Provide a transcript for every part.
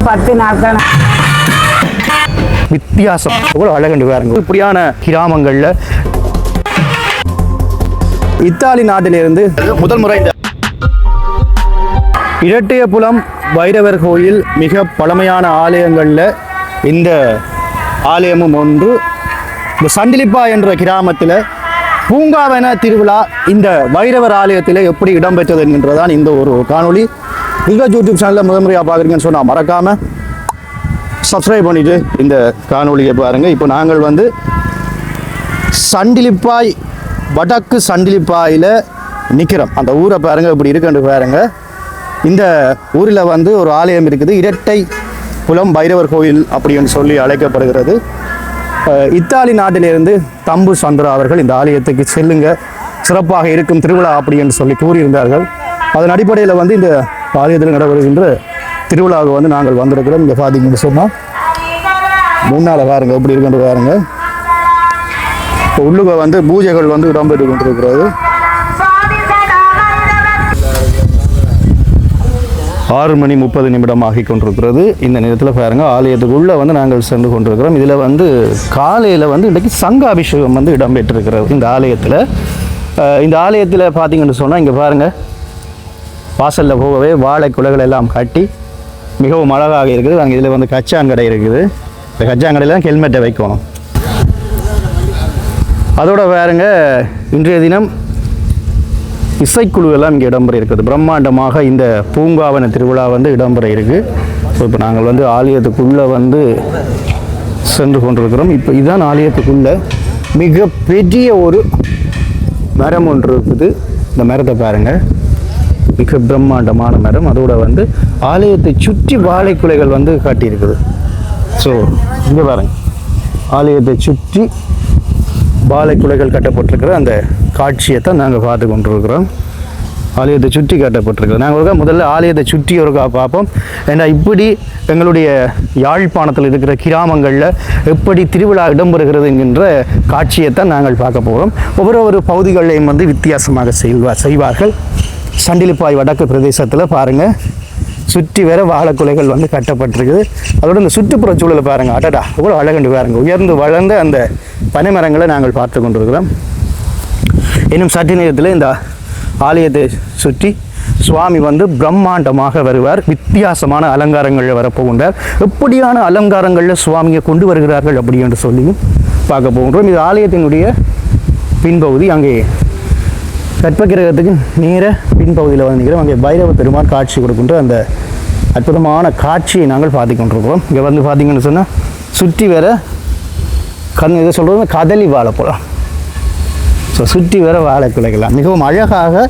10 நாட்கள் வித்தியாசம் எவ்வளோ அழகண்டு பாருங்க. இப்படியான கிராமங்களில் இத்தாலி நாட்டிலிருந்து முதல் முறை இரட்டையபுலம் வைரவர் கோயில் மிக பழமையான ஆலயங்களில் இந்த ஆலயமும் ஒன்று. இந்த சண்டிலிப்பா என்ற கிராமத்தில் பூங்காவன திருவிழா இந்த வைரவர் ஆலயத்தில் எப்படி இடம்பெற்றது என்கின்றதான் இந்த ஒரு காணொளி. நீங்கள் யூடியூப் சேனலில் முதன்முறையாக பார்க்குறீங்கன்னு சொன்னால் மறக்காமல் சப்ஸ்கிரைப் பண்ணிவிட்டு இந்த காணொலியை பாருங்கள். இப்போ நாங்கள் வந்து சண்டிலிப்பாய் வடக்கு சண்டிலிப்பாயில் நிற்கிறோம். அந்த ஊரை பாருங்கள் இப்படி இருக்குன்னு பாருங்கள். இந்த ஊரில் வந்து ஒரு ஆலயம் இருக்குது, இரட்டை புலம் பைரவர் கோயில் அப்படின்னு சொல்லி அழைக்கப்படுகிறது. இத்தாலி நாட்டிலிருந்து தம்பு சந்திரா அவர்கள் இந்த ஆலயத்துக்கு செல்லுங்க, சிறப்பாக இருக்கும் திருவிழா அப்படின்னு சொல்லி கூறியிருந்தார்கள். அதன் அடிப்படையில் வந்து இந்த ஆலயத்தில் நடைபெறுகின்ற திருவிழாவுக்கு வந்து நாங்கள் வந்திருக்கிறோம். இங்கே பார்த்தீங்கன்னு சொன்னால் முன்னால் பாருங்க எப்படி இருக்குன்னு பாருங்க. இப்போ உள்ளுக வந்து பூஜைகள் வந்து இடம்பெற்று கொண்டிருக்கிறது. 6:30 ஆகி கொண்டிருக்கிறது. இந்த நேரத்தில் பாருங்க ஆலயத்துக்குள்ளே வந்து நாங்கள் சென்று கொண்டிருக்கிறோம். இதில் வந்து காலையில் வந்து இன்றைக்கு சங்காபிஷேகம் வந்து இடம்பெற்றிருக்கிறது இந்த ஆலயத்தில். இந்த ஆலயத்தில் பார்த்தீங்கன்னு சொன்னால் இங்கே பாருங்கள் வாசலில் போகவே வாழை குலைகள் எல்லாம் கட்டி மிகவும் அழகாக இருக்குது. அங்கே இதில் வந்து கச்சாங்கடை இருக்குது. இந்த கச்சாங்கடையில் தான் ஹெல்மெட்டை வைக்கணும். அதோட பாருங்க இன்றைய தினம் இசைக்குழு எல்லாம் இங்கே இடம்பெற இருக்குது. பிரம்மாண்டமாக இந்த பூங்காவன திருவிழா வந்து இடம்பெற இருக்குது. ஸோ இப்போ நாங்கள் வந்து ஆலயத்துக்குள்ளே வந்து சென்று கொண்டிருக்கிறோம். இப்போ இதுதான் ஆலயத்துக்குள்ளே மிக பெரிய ஒரு மரம் ஒன்று இருக்குது. இந்த மரத்தை பாருங்கள், மிக பிரம்மாண்டமான மரம். அதோட வந்து ஆலயத்தை சுற்றி வாழைக்குலைகள் வந்து காட்டியிருக்குது. ஸோ இங்கே பாருங்கள் ஆலயத்தை சுற்றி வாழைக்குலைகள் கட்டப்பட்டிருக்கிற அந்த காட்சியை தான் நாங்கள் பார்த்து கொண்டிருக்கிறோம். ஆலயத்தை சுற்றி கட்டப்பட்டிருக்கிறது. நாங்கள் முதல்ல ஆலயத்தை சுற்றி ஒருக்கா பார்ப்போம். ஏன்னா இப்படி எங்களுடைய யாழ்ப்பாணத்தில் இருக்கிற கிராமங்களில் எப்படி திருவிழா இடம்பெறுகிறது என்கின்ற காட்சியை தான் நாங்கள் பார்க்க போகிறோம். ஒவ்வொரு பகுதிகளையும் வந்து வித்தியாசமாக செய்வார்கள். சண்டிலிப்பாய் வடக்கு பிரதேசத்தில் பாருங்கள் சுற்றி வேற வாழைக்குலைகள் வந்து கட்டப்பட்டிருக்குது. அதோட இந்த சுற்றுப்புற சூழலை பாருங்கள், அடடா எவ்வளோ அழகண்டு பாருங்கள். உயர்ந்து வளர்ந்த அந்த பனைமரங்களை நாங்கள் பார்த்து கொண்டிருக்கிறோம். இன்னும் சற்று நேரத்தில் இந்த ஆலயத்தை சுற்றி சுவாமி வந்து பிரம்மாண்டமாக வருவார். வித்தியாசமான அலங்காரங்களில் வரப்போகின்றார். எப்படியான அலங்காரங்களில் சுவாமியை கொண்டு வருகிறார்கள் அப்படி என்று சொல்லியும் பார்க்க போகின்றோம். இது ஆலயத்தினுடைய பின்பகுதி. அங்கே கற்பகிரகத்துக்கு நேர பின்பகுதியில் வந்து நிற்கிறோம். அங்கே பைரவ பெருமாள் காட்சி கொடுக்கின்ற அந்த அற்புதமான காட்சியை நாங்கள் பார்த்து கொண்டிருக்கிறோம். இங்கே வந்து பார்த்தீங்கன்னு சொன்னால் சுற்றி வேற இதை சொல்கிறது கதலி வாழைப்பழம். ஸோ சுற்றி வேற வாழைக்குலைகளாம் மிகவும் அழகாக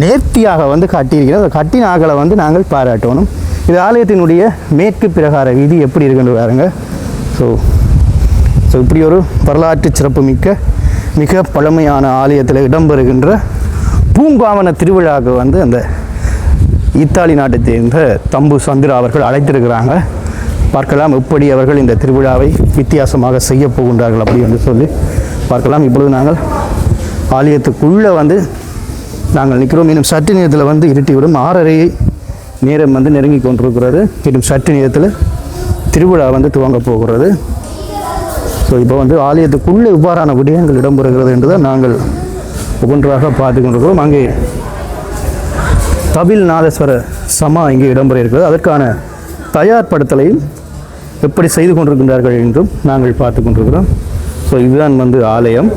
நேர்த்தியாக வந்து கட்டியிருக்கிறது. அந்த கட்டின ஆக்களை வந்து நாங்கள் பாராட்டணும். இது ஆலயத்தினுடைய மேற்கு பிரகார வீதி எப்படி இருக்குன்னு பாருங்க. ஸோ இப்படி ஒரு வரலாற்று சிறப்பு மிக்க மிக பழமையான ஆலயத்தில் இடம்பெறுகின்ற பூங்காவன திருவிழாவுக்கு வந்து அந்த இத்தாலி நாட்டை சேர்ந்த தம்பு சந்திரா அவர்கள் அழைத்திருக்கிறாங்க. பார்க்கலாம் எப்படி அவர்கள் இந்த திருவிழாவை வித்தியாசமாக செய்ய போகின்றார்கள் அப்படி என்று சொல்லி பார்க்கலாம். இப்பொழுது நாங்கள் ஆலயத்துக்குள்ளே வந்து நாங்கள் நிற்கிறோம். இன்னும் சற்று நேரத்தில் வந்து இருட்டிவிடும். 6:30 நேரம் வந்து நெருங்கி கொண்டிருக்கிறது. இன்னும் சற்று நேரத்தில் திருவிழா வந்து துவங்க போகிறது. ஸோ இப்போ வந்து ஆலயத்துக்குள்ளே இவ்வாறான விடயங்கள் இடம்பெறுகிறது என்றுதான் நாங்கள் ஒவ்வொன்றாக பார்த்து கொண்டிருக்கிறோம். அங்கே தவில் நாதஸ்வர சமா இங்கே இடம்பெற இருக்கிறது. அதற்கான தயார்படுத்தலையும் எப்படி செய்து கொண்டிருக்கின்றார்கள் என்றும் நாங்கள் பார்த்து கொண்டிருக்கிறோம். ஸோ இதுதான் வந்து ஆலயம்.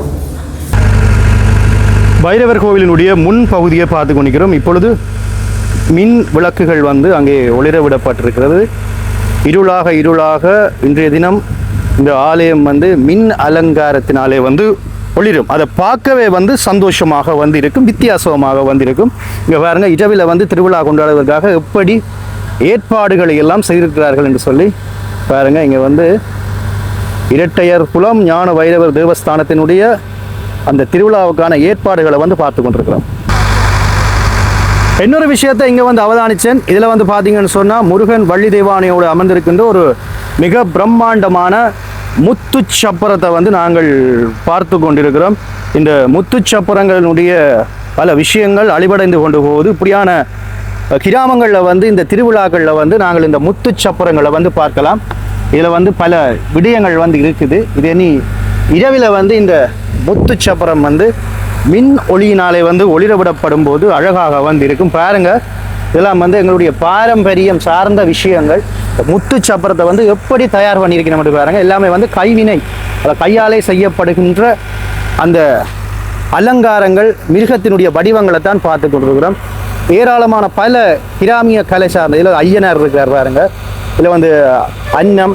பைரவர் கோவிலினுடைய முன் பகுதியை பார்த்து கொண்டிருக்கிறோம். இப்பொழுது மின் விளக்குகள் வந்து அங்கே ஒளிர விடப்பட்டிருக்கிறது. இருளாக இன்றைய தினம் இந்த ஆலயம் வந்து மின் அலங்காரத்தினாலே வந்து ஒளிரும். அதை பார்க்கவே வந்து சந்தோஷமாக வந்து இருக்கும், வித்தியாசமாக வந்து இருக்கும். இங்கே பாருங்க இரவில் வந்து திருவிழா கொண்டாடுவதற்காக எப்படி ஏற்பாடுகளை எல்லாம் செய்திருக்கிறார்கள் என்று சொல்லி பாருங்க. இங்கே வந்து இரட்டையர் குலம் ஞான வைரவர் தேவஸ்தானத்தினுடைய அந்த திருவிழாவுக்கான ஏற்பாடுகளை வந்து பார்த்து கொண்டிருக்கிறோம். இன்னொரு விஷயத்தை இங்கே வந்து அவதானித்தேன். இதில் வந்து பார்த்தீங்கன்னு சொன்னால் முருகன் வள்ளி தெய்வானையோடு அமர்ந்திருக்கின்ற ஒரு மிக பிரம்மாண்டமான முத்துச்சப்பரத்தை வந்து நாங்கள் பார்த்து கொண்டிருக்கிறோம். இந்த முத்துச்சப்பரங்களினுடைய பல விஷயங்கள் அழிவடைந்து கொண்டு போகுது. இப்படியான கிராமங்களில் வந்து இந்த திருவிழாக்களில் வந்து நாங்கள் இந்த முத்து சப்பரங்களை வந்து பார்க்கலாம். இதில் வந்து பல விடயங்கள் வந்து இருக்குது. இது இனி இரவில் வந்து இந்த முத்து சப்பரம் வந்து மின் ஒளியினாலே வந்து ஒளிரவிடப்படும் போது அழகாக வந்து இருக்கும். பாருங்க, இதெல்லாம் வந்து எங்களுடைய பாரம்பரியம் சார்ந்த விஷயங்கள். முத்து சப்பரத்தை வந்து எப்படி தயார் பண்ணியிருக்கணும் மட்டும் பாருங்க. எல்லாமே வந்து கைவினை, கையாலே செய்யப்படுகின்ற அந்த அலங்காரங்கள், மிருகத்தினுடைய வடிவங்களை தான் பார்த்து கொண்டிருக்கிறோம். ஏராளமான பல கிராமிய கலை சார்ந்த இதில் ஐயனார் இருக்கிறார் பாருங்க. இதில் வந்து அன்னம்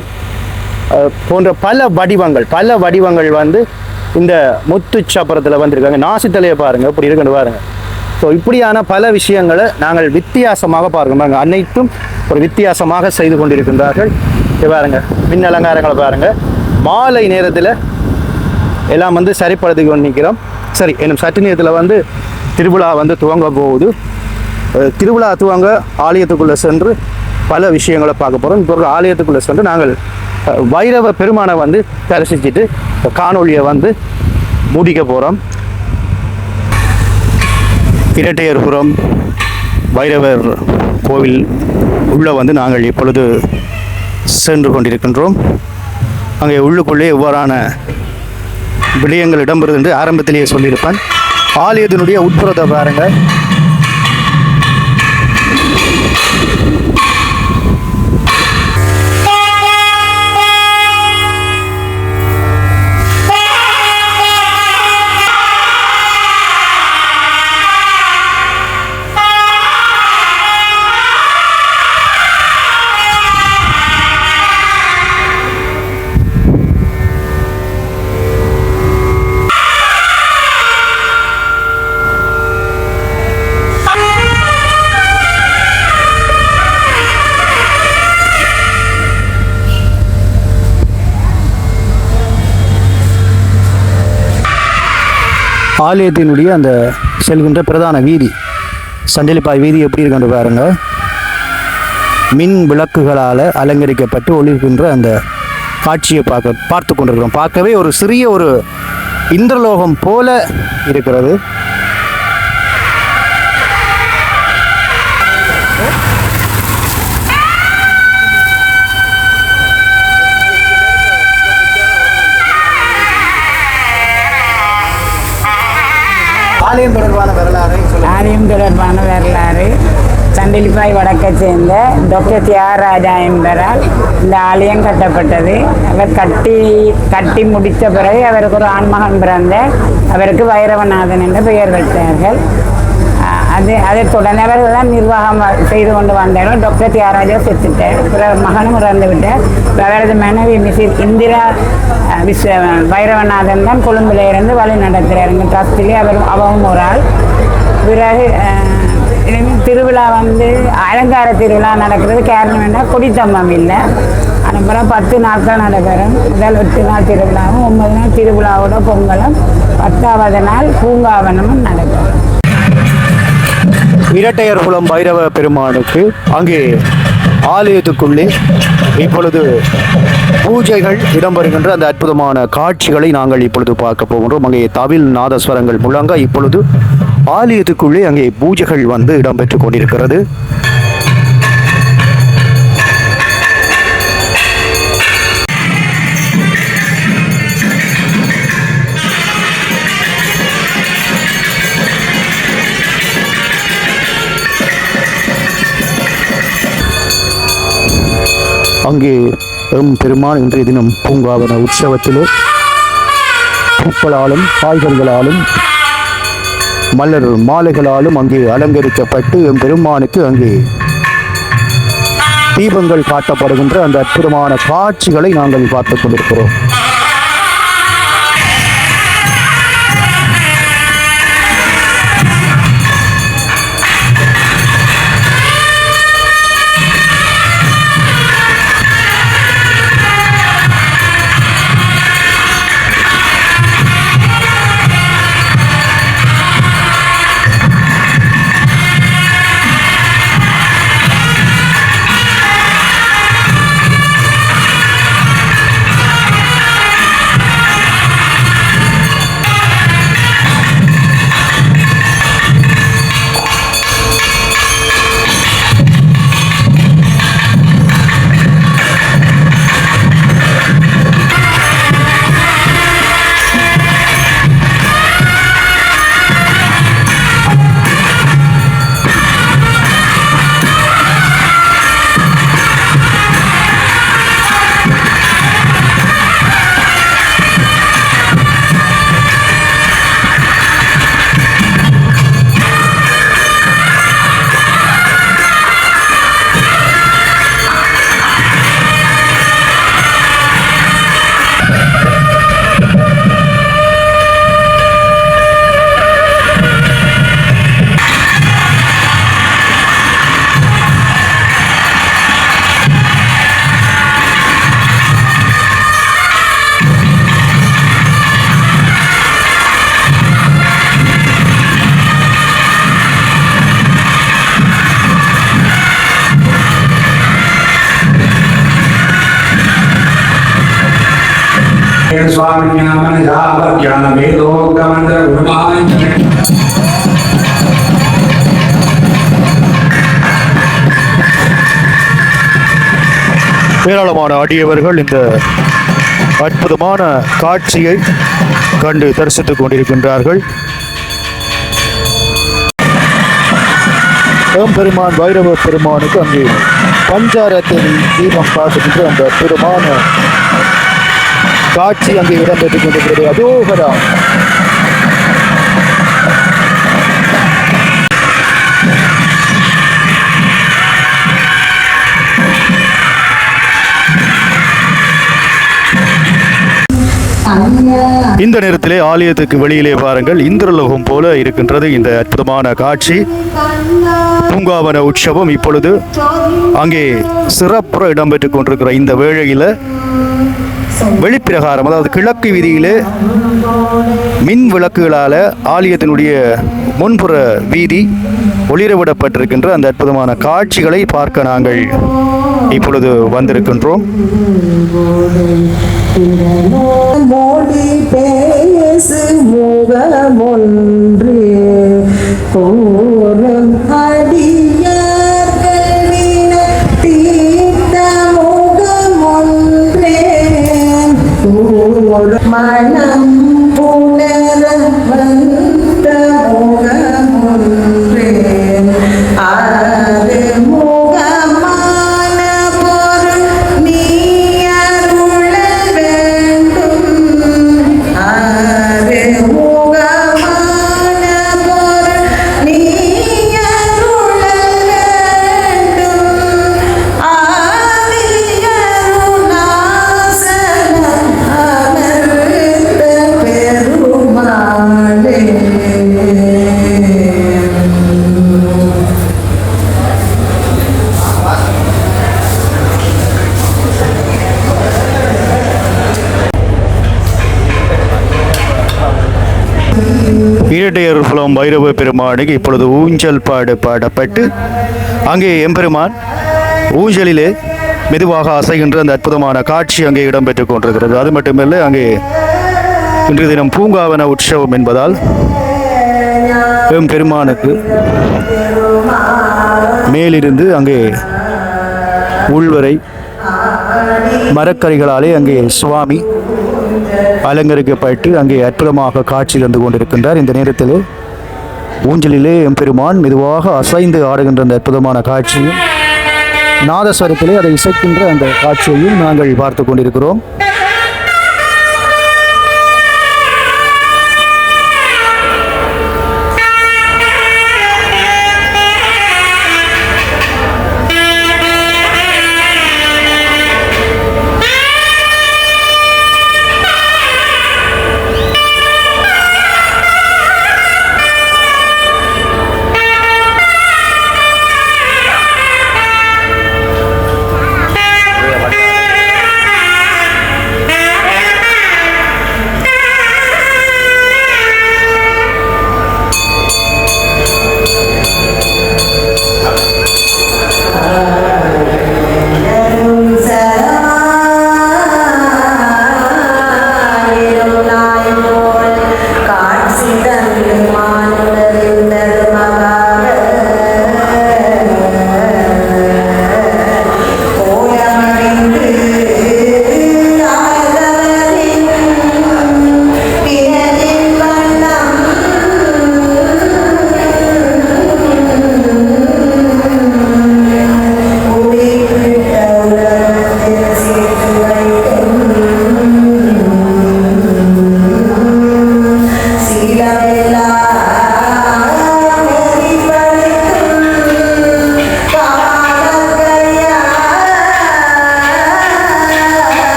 போன்ற பல வடிவங்கள் வந்து இந்த முத்து சப்பரத்தில் வந்திருக்காங்க. நாசித்தலையை பாருங்கள் இப்படி இருக்குன்னு பாருங்கள். ஸோ இப்படியான பல விஷயங்களை நாங்கள் வித்தியாசமாக பார்க்கணும். பாருங்கள், அனைத்தும் ஒரு வித்தியாசமாக செய்து கொண்டிருக்கின்றார்கள். பாருங்கள், மின் அலங்காரங்களை பாருங்கள். மாலை நேரத்தில் எல்லாம் வந்து சரிப்படுத்தி கொண்டு நிற்கிறோம். சரி, இன்னும் சற்று நேரத்தில் வந்து திருவிழா வந்து துவங்க போகுது. திருவிழா துவங்க ஆலயத்துக்குள்ளே சென்று பல விஷயங்களை பார்க்க போகிறோம். இப்போ ஆலயத்துக்குள்ளே சென்று நாங்கள் வைரவ பெருமானை வந்து தரிசிச்சுட்டு காணொலியை வந்து முடிக்க போகிறோம். இரட்டையர்புரம் வைரவர் கோவில் உள்ள வந்து நாங்கள் இப்பொழுது சென்று கொண்டிருக்கின்றோம். அங்கே உள்ளுக்குள்ளே எவ்வாறான விடயங்கள் இடம்பெறுது என்று ஆரம்பத்திலேயே சொல்லியிருப்பேன். ஆலயத்தினுடைய உட்புறத்தை பாருங்கள். ஆலயத்தினுடைய அந்த செல்கின்ற பிரதான வீதி, சண்டிலிப்பாய் வீதி எப்படி இருக்குன்னு பாருங்க. மின் விளக்குகளால் அலங்கரிக்கப்பட்டு ஒளிர்கின்ற அந்த காட்சியை பார்த்து கொண்டிருக்கிறோம். பார்க்கவே ஒரு சிறிய ஒரு இந்திரலோகம் போல இருக்கிறது. ஆலயம் தொடர்பான வரலாறு சண்டிலிப்பாய் வடக்கை சேர்ந்த டாக்டர் தியாகராஜா என்பவரால் இந்த ஆலயம் கட்டப்பட்டது. அவர் கட்டி முடித்த பிறகு அவருக்கு ஒரு ஆண்மகன் பிறந்த அவருக்கு வைரவநாதன் என்ற பெயர் வைத்தார்கள். அதைத் தொடர்ந்து அவர்கள் தான் நிர்வாகம் செய்து கொண்டு வந்தார்கள். டாக்டர் தியாகராஜா செத்துட்டார். பிறகு மகனும் இறந்து விட்டார். அவரது மனைவி மிஸ்ஸஸ் இந்திரா வைரவநாதன் தான் கொழும்பில் இருந்து வழி நடத்துகிறார். எங்கள் ட்ரஸ்டிலே அவரும் ஒரு ஆள். பிறகு திருவிழா வந்து அலங்கார திருவிழா நடக்கிறது காரணம் என்ன, கொடித்தம்பம் இல்லை. அப்புறம் 10 நாட்கள் நடைபெறும். முதல் 8 நாள் திருவிழாவும் 9 நாள் திருவிழாவோட பொங்கலும் 10வது நாள் பூங்காவனமும் நடைபெறும். இரட்டையர்குளம் வைரவ பெருமானுக்கு அங்கே ஆலயத்துக்குள்ளே இப்பொழுது பூஜைகள் இடம்பெறுகின்ற அந்த அற்புதமான காட்சிகளை நாங்கள் இப்பொழுது பார்க்க போகின்றோம். அங்கே தவில் நாதஸ்வரங்கள் முழங்க இப்பொழுது ஆலயத்துக்குள்ளே அங்கே பூஜைகள் வந்து இடம்பெற்று கொண்டிருக்கிறது. அங்கே பெருமான் இன்றைய தினம் பூங்காவன உற்சவத்திலே பூக்களாலும் காய்கறிகளாலும் மலர் மாலைகளாலும் அங்கே அலங்கரிக்கப்பட்டு பெருமானுக்கு அங்கே தீபங்கள் காட்டப்படுகின்ற அந்த அற்புதமான காட்சிகளை நாங்கள் பார்த்துக் கொண்டிருக்கிறோம். स्वामी ज्ञान ज्ञान वेदोक्त मंत्र गुरुमान ஏராளமான அடியவர்கள் இந்த அற்புதமான காட்சியை கண்டு தரிசித்துக் கொண்டிருக்கின்றார்கள். பெருமான் வைரவ பெருமானுக்கு அங்கே பஞ்சாரத்தில் தீபம் காட்டுகின்ற அந்த அற்புதமான காட்சி அங்கே இடம்பெற்றுக் கொண்டிருக்கிறது. அதோகரா இந்த நேரத்திலே ஆலயத்துக்கு வெளியிலே பாருங்கள், இந்திரலோகம் போல இருக்கின்றது இந்த அற்புதமான காட்சி. பூங்காவன உற்சவம் இப்பொழுது அங்கே சிறப்புற இடம்பெற்றுக் கொண்டிருக்கிற இந்த வேளையில வெளிப்பிரகாரம், அதாவது கிழக்கு வீதியிலே மின் விளக்குகளால ஆலயத்தினுடைய முன்புற வீதி ஒளிரவிடப்பட்டிருக்கின்ற அந்த அற்புதமான காட்சிகளை பார்க்க நாங்கள் இப்பொழுது வந்திருக்கின்றோம். மொழி பேசு முகமொன்று போரும் அடியார்களின தீர்த்த முகமொன்றே மனம் புணர வந்த முகமொன்றே ஆறு முகமான பொருள் நீ அருள வேண்டும். ஆறு முகமான பொருள் நீ அருள வேண்டும். ஆதியருணாசலம் அமர்ந்த பெருமாளே. இரட்டையர்குளம் வைரவ பெருமானுக்கு இப்பொழுது ஊஞ்சல் பாடப்பட்டு அங்கே எம்பெருமான் ஊஞ்சலிலே மெதுவாக அசைகின்ற அந்த அற்புதமான காட்சி அங்கே இடம்பெற்றுக் கொண்டிருக்கிறது. அது மட்டுமல்ல, அங்கே இன்றைய தினம் பூங்காவன உற்சவம் என்பதால் பெருமானுக்கு மேலிருந்து அங்கே உள்வரை மரக்கறிகளாலே அங்கே சுவாமி அலங்கரிக்கப்பட்டு அங்கே அற்புதமாக காட்சி தந்து கொண்டிருக்கின்றார். இந்த நேரத்தில் ஊஞ்சலிலே எம்பெருமான் மெதுவாக அசைந்து ஆடுகின்ற அந்த அற்புதமான காட்சியும், நாதஸ்வரத்திலே அதை இசைக்கின்ற அந்த காட்சியையும் நாங்கள் பார்த்து கொண்டிருக்கிறோம்.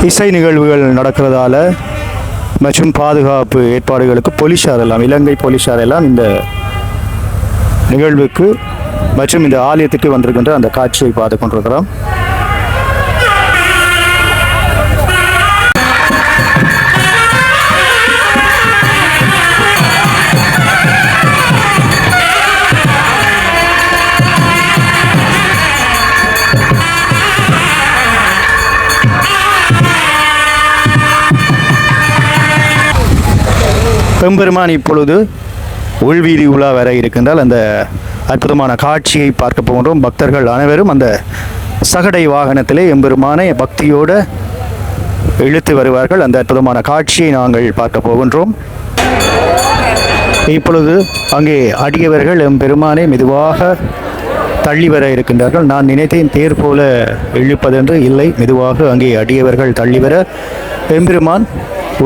இசை நிகழ்வுகள் நடக்கிறதால மற்றும் பாதுகாப்பு ஏற்பாடுகளுக்கு போலீஸார் எல்லாம், இலங்கை போலீஸார் எல்லாம் இந்த நிகழ்வுக்கு மற்றும் இந்த ஆலயத்துக்கு வந்திருக்கின்ற அந்த காட்சியை பார்த்து கொண்டிருக்கிறோம். பெருமான் இப்பொழுது உள்வீதி உலா வர இருக்கின்றால் அந்த அற்புதமான காட்சியை பார்க்க போகின்றோம். பக்தர்கள் அனைவரும் அந்த சகடை வாகனத்திலே எம்பெருமானை பக்தியோடு இழுத்து வருவார்கள். அந்த அற்புதமான காட்சியை நாங்கள் பார்க்க போகின்றோம். இப்பொழுது அங்கே அடியவர்கள் எம்பெருமானை மெதுவாக தள்ளி வர இருக்கின்றார்கள். நான் நினைத்தேன் தேர் போல இழுப்பதென்று, இல்லை, மெதுவாக அங்கே அடியவர்கள் தள்ளி வர எம்பெருமான்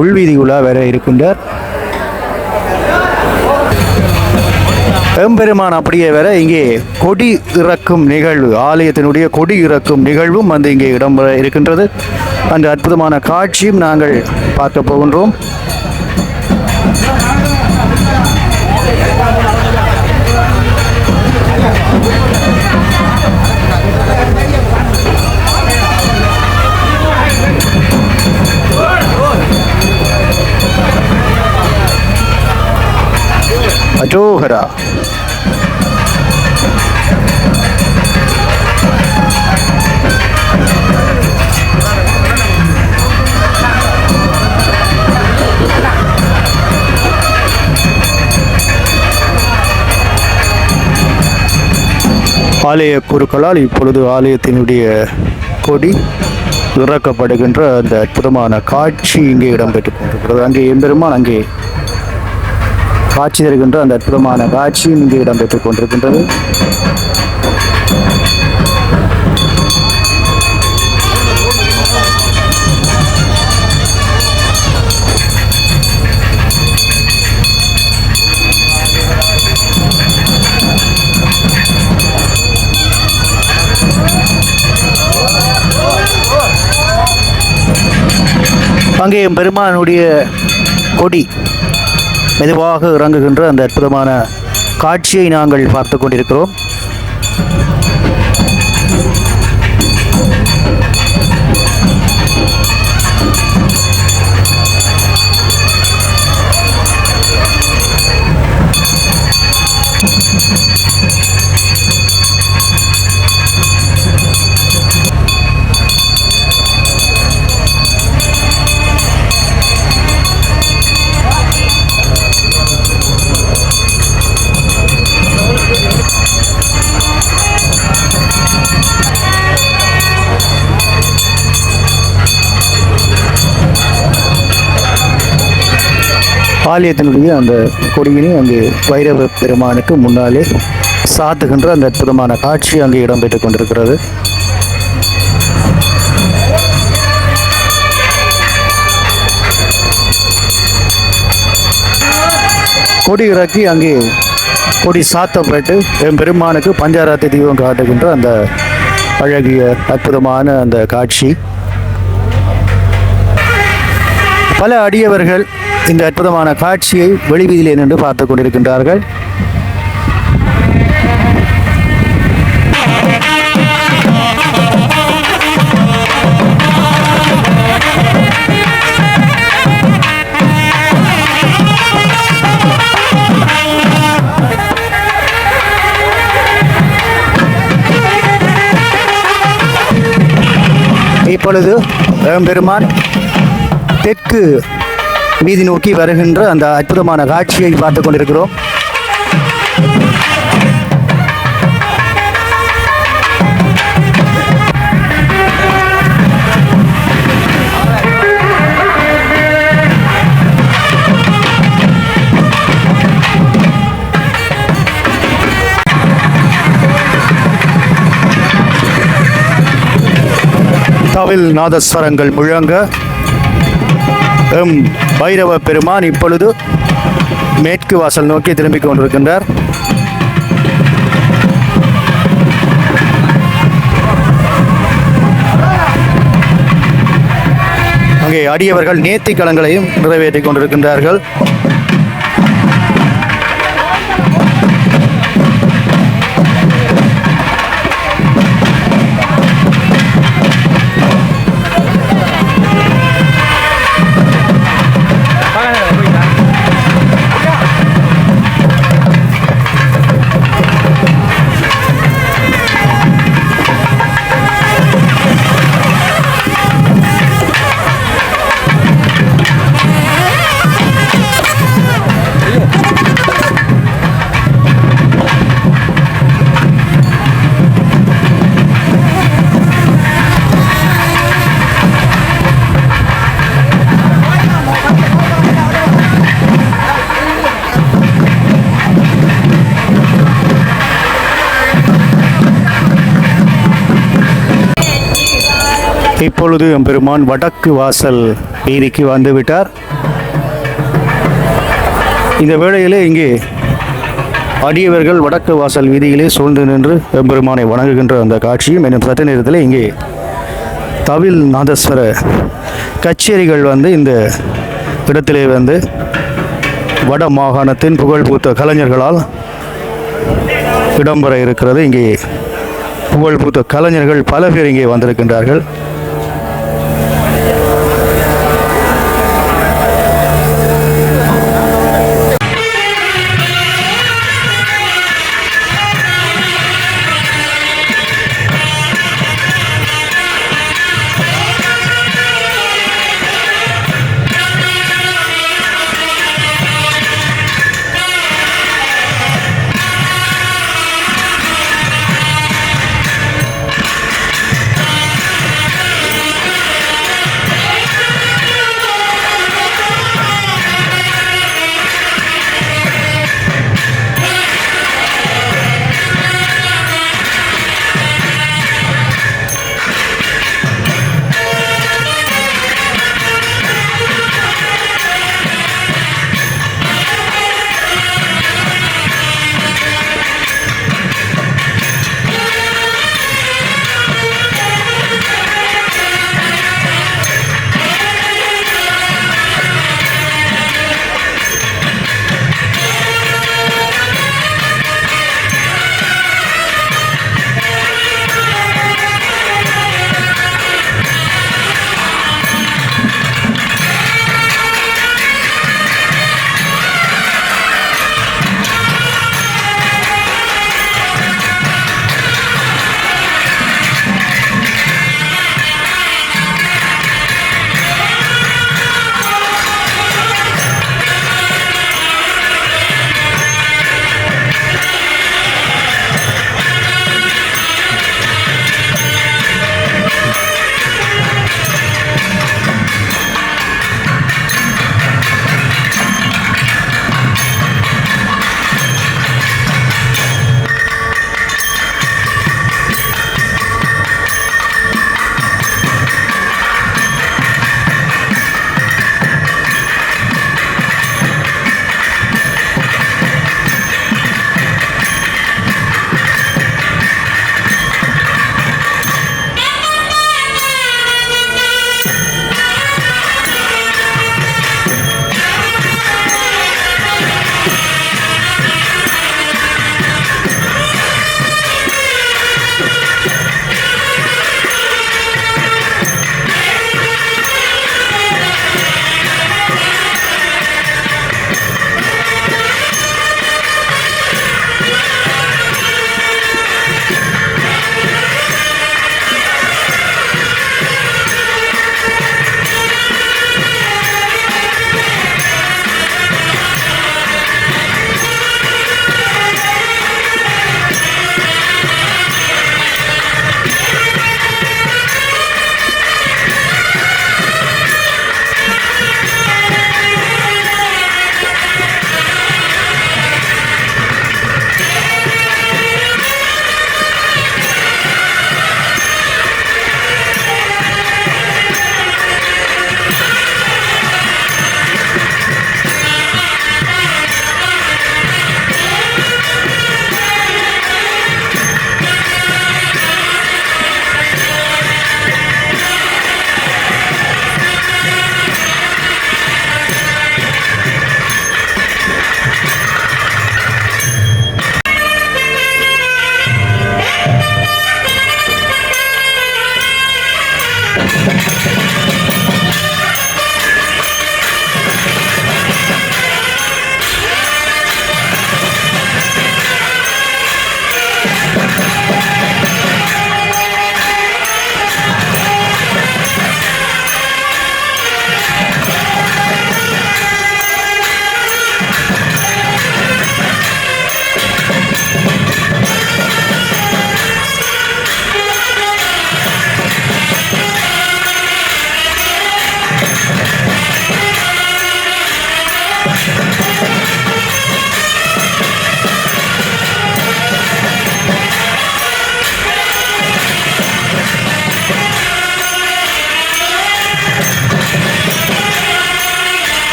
உள்வீதி உலா வர இருக்கின்றார். எம்பெருமான் அப்படியே வர இங்கே கொடி இறக்கும் நிகழ்வு, ஆலயத்தினுடைய கொடி இறக்கும் நிகழ்வும் வந்து இங்கே இடம்பெற இருக்கின்றது. அந்த அற்புதமான காட்சியும் நாங்கள் பார்க்க போகின்றோம். அஜோஹரா. ஆலய குருக்களால் இப்பொழுது ஆலயத்தினுடைய கொடி இறக்கப்படுகின்ற அந்த அற்புதமான காட்சி இங்கே இடம்பெற்று கொண்டிருக்கிறது. அங்கே எம்பெருமான் அங்கே காட்சி தருகின்ற அந்த அற்புதமான காட்சியும் இங்கே இடம்பெற்றுக் கொண்டிருக்கின்றது. அங்கே பெருமானுடைய கொடி மெதுவாக இறங்குகின்ற அந்த அற்புதமான காட்சியை நாங்கள் பார்த்து கொண்டிருக்கிறோம். ஆலயத்தினுடைய அந்த கொடியினை அங்கே வைரவ பெருமானுக்கு முன்னாலே சாத்துகின்ற அந்த அற்புதமான காட்சி அங்கே இடம்பெற்றுக் கொண்டிருக்கிறது. கொடி இறக்கி அங்கே கொடி சாத்தப்பட்டு பெருமானுக்கு பஞ்சாராத்தி தீபம் காட்டுகின்ற அந்த அழகிய அற்புதமான அந்த காட்சி. பல அடியவர்கள் இந்த அற்புதமான காட்சியை வெளிவீதியிலே நின்று பார்த்து கொண்டிருக்கின்றார்கள். இப்பொழுது பெருமான் தெற்கு வீதி நோக்கி வருகின்ற அந்த அற்புதமான காட்சியை பார்த்து கொண்டிருக்கிறோம். தவில் நாதஸ்வரங்கள் முழங்க பைரவ பெருமான் இப்பொழுது மேற்கு வாசல் நோக்கி திரும்பிக் கொண்டிருக்கின்றார். அங்கே அடியவர்கள் நேர்த்திக்கடன்களையும் நிறைவேற்றிக் கொண்டிருக்கின்றார்கள். இப்பொழுது எம்பெருமான் வடக்கு வாசல் வீதிக்கு வந்துவிட்டார். இந்த வேளையிலே இங்கே அடியவர்கள் வடக்கு வாசல் வீதியிலே சூழ்ந்து நின்று எம்பெருமானை வணங்குகின்ற அந்த காட்சியும் இன்னும் சற்று நேரத்தில் இங்கே தவில் நாதஸ்வர கச்சேரிகள் இந்த இடத்திலே வட மாகாணத்தின் புகழ்பூத்த கலைஞர்களால் இடம்பெற இருக்கிறது. இங்கே புகழ்பூத்த கலைஞர்கள் பல பேர் இங்கே வந்திருக்கின்றார்கள்.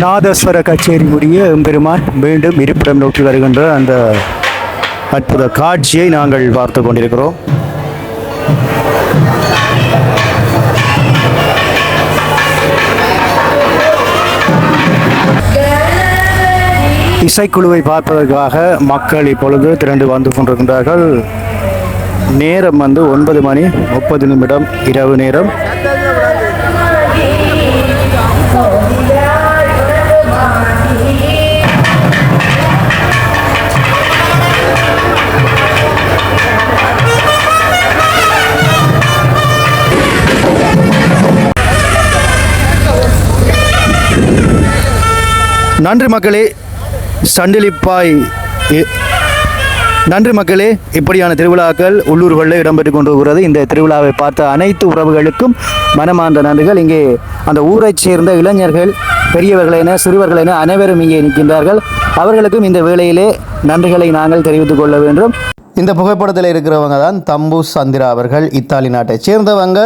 நாதஸ்வர கச்சேரி முடிய எம்பெருமான் மீண்டும் இருப்பிடம் நோக்கி வருகின்ற அந்த அற்புத காட்சியை நாங்கள் பார்த்து கொண்டிருக்கிறோம். இசைக்குழுவை பார்ப்பதற்காக மக்கள் இப்பொழுது திரண்டு வந்து கொண்டிருக்கின்றார்கள். நேரம் வந்து 9:30 இரவு நேரம். நன்றி மக்களே. சண்டிலிப்பாய் நன்றி மக்களே. இப்படியான திருவிழாக்கள் உள்ளூர்களில் இடம்பெற்று கொண்டிருக்கிறது. இந்த திருவிழாவை பார்த்த அனைத்து உறவுகளுக்கும் மனமார்ந்த நன்றிகள். இங்கே அந்த ஊரைச் சேர்ந்த இளைஞர்கள், பெரியவர்களென சிறுவர்களென அனைவரும் இங்கே நிற்கின்றார்கள். அவர்களுக்கும் இந்த வேளையிலே நன்றிகளை நாங்கள் தெரிவித்துக் கொள்ள வேண்டும். இந்த புகைப்படத்தில் இருக்கிறவங்க தான் தம்பு சந்திரா அவர்கள். இத்தாலி நாட்டை சேர்ந்தவங்க.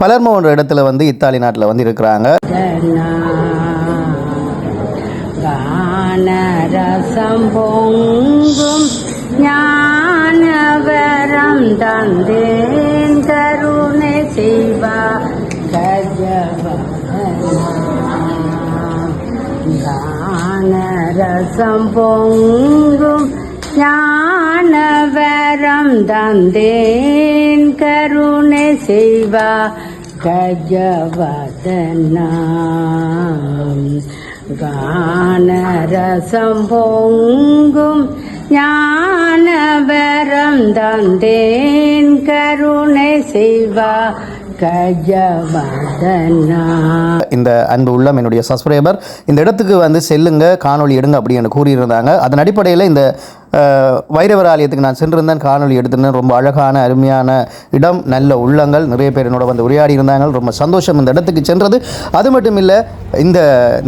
பலர்மோ என்ற இடத்துல வந்து இத்தாலி நாட்டில் வந்து இருக்கிறாங்க. ரசம் பொங்கும் ஞானவரம் தந்தேன் கருணை செய்வா ஞானரசம் பொங்கும் ஞானவரம் தந்தேன் கருணை செய்வா கஜவதனாம் கானரசம் பொங்கும் ஞானவரம் தந்தேன் கருணை செய்வா கஜவதனா. இந்த அன்பு உள்ளம் என்னுடைய சப்ஸ்கிரைபர் இந்த இடத்துக்கு வந்து செல்லுங்க, காணொளி எடுங்க அப்படின்னு கூறியிருந்தாங்க. அதன் அடிப்படையில் இந்த வைரவர் ஆலயத்துக்கு நான் சென்றிருந்தேன், காணொளி எடுத்திருந்தேன். ரொம்ப அழகான அருமையான இடம், நல்ல உள்ளங்கள், நிறைய பேர் என்னோட வந்து உரையாடி இருந்தாங்க. ரொம்ப சந்தோஷம் இந்த இடத்துக்கு சென்றது. அது மட்டும் இல்லை, இந்த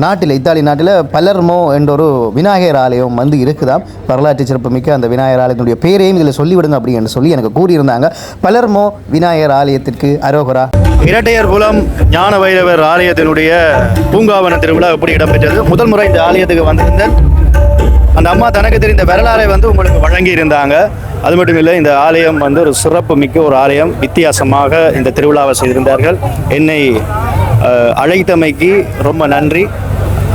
நாட்டில் இத்தாலி நாட்டில் பலர்மோ என்ற ஒரு விநாயகர் ஆலயம் வந்து இருக்குதாம். வரலாற்று சிறப்புமிக்க அந்த விநாயகர் ஆலயத்தினுடைய பேரையும் இதில் சொல்லிவிடுங்க அப்படின்னு சொல்லி எனக்கு கூறியிருந்தாங்க. பலர்மோ விநாயகர் ஆலயத்திற்கு அரோகரா. இரட்டையர் குலம் ஞான வைரவர் ஆலயத்தினுடைய பூங்காவன திருவிழா எப்படி இடம்பெற்றது? முதல் முறை இந்த ஆலயத்துக்கு வந்திருந்தேன். அந்த அம்மா தனக்கு தெரிந்த வரலாறை வந்து உங்களுக்கு வழங்கி இருந்தாங்க. அது மட்டும் இல்லை, இந்த ஆலயம் வந்து ஒரு சிறப்பு மிக்க ஒரு ஆலயம். வித்தியாசமாக இந்த திருவிழாவை செய்திருந்தார்கள். என்னை அழைத்தமைக்கு ரொம்ப நன்றி.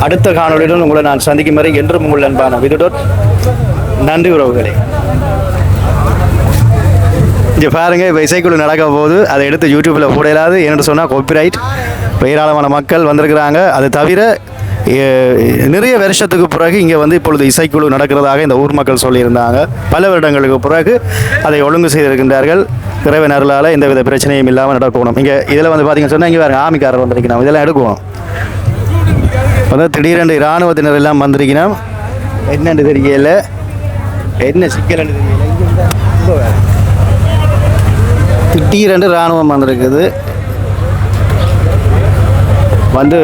அடுத்த காணொலியுடன் உங்களை நான் சந்திக்கும் வரை என்றும் உங்கள் அன்பான விதுடோட். நன்றி உறவுகளே. இங்கே பாருங்க, இப்போ இசைக்குழு நடக்க போது அதை எடுத்து யூடியூப்பில் போடலாது. என்னென்னு சொன்னால் காப்பிரைட். ஏராளமான மக்கள் வந்திருக்கிறாங்க. அது தவிர நிறைய வருஷத்துக்கு பிறகு இங்கே வந்து இப்பொழுது இசைக்குழு நடக்கிறதாக இந்த ஊர் மக்கள் சொல்லியிருந்தாங்க. பல வருடங்களுக்கு பிறகு அதை ஒழுங்கு செய்திருக்கின்றார்கள். இறைவன் அருளால் எந்தவித பிரச்சனையும் இல்லாமல் நடக்கணும். இங்கே இதில் வந்து பார்த்தீங்கன்னு சொன்னால் இங்கே வேறு ஆமிக்காரர் வந்திருக்கணும். இதெல்லாம் எடுக்கணும். வந்து திடீரென்று இராணுவத்தினர் எல்லாம் வந்திருக்கணும். என்னென்று தெரியல, என்ன சிக்கல்னு தெரியல. திடீரென்று இராணுவம் வந்திருக்குது. வந்து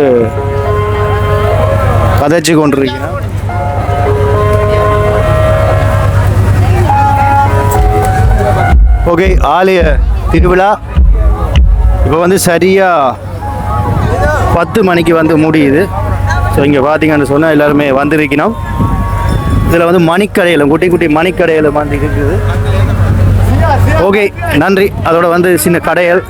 கதைச்சு கொண்டிருக்கணும். ஓகே, ஆலய திருவிழா இப்போ வந்து சரியாக 10 மணிக்கு வந்து முடியுது. ஸோ இங்கே பார்த்தீங்கன்னு சொன்னால் எல்லாருமே வந்திருக்கணும். இதில் வந்து மணிக்கடையில், குட்டி குட்டி மணிக்கடையில் வந்து இருக்குது. ஓகே, நன்றி. அதோட வந்து சின்ன கடைகள்,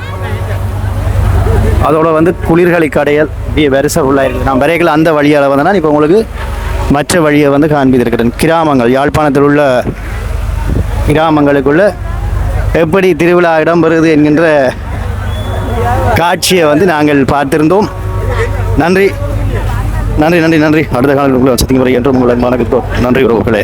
அதோட வந்து குளிர்காலி கடைகள் வரிசை ஃபுல்லாக இருக்குது. நான் வரைகள் அந்த வழியால் வந்தேன்னா இப்போ உங்களுக்கு மற்ற வழியை வந்து காண்பித்திருக்கிறேன். கிராமங்கள், யாழ்ப்பாணத்தில் உள்ள கிராமங்களுக்குள்ள எப்படி திருவிழா இடம்பெறுது என்கின்ற காட்சியை வந்து நாங்கள் பார்த்திருந்தோம். நன்றி நன்றி நன்றி நன்றி. அடுத்த காலங்களுக்குள்ள சத்தியம் வரை என்றும் உங்களை மனக்கு நன்றி உறவுகளே.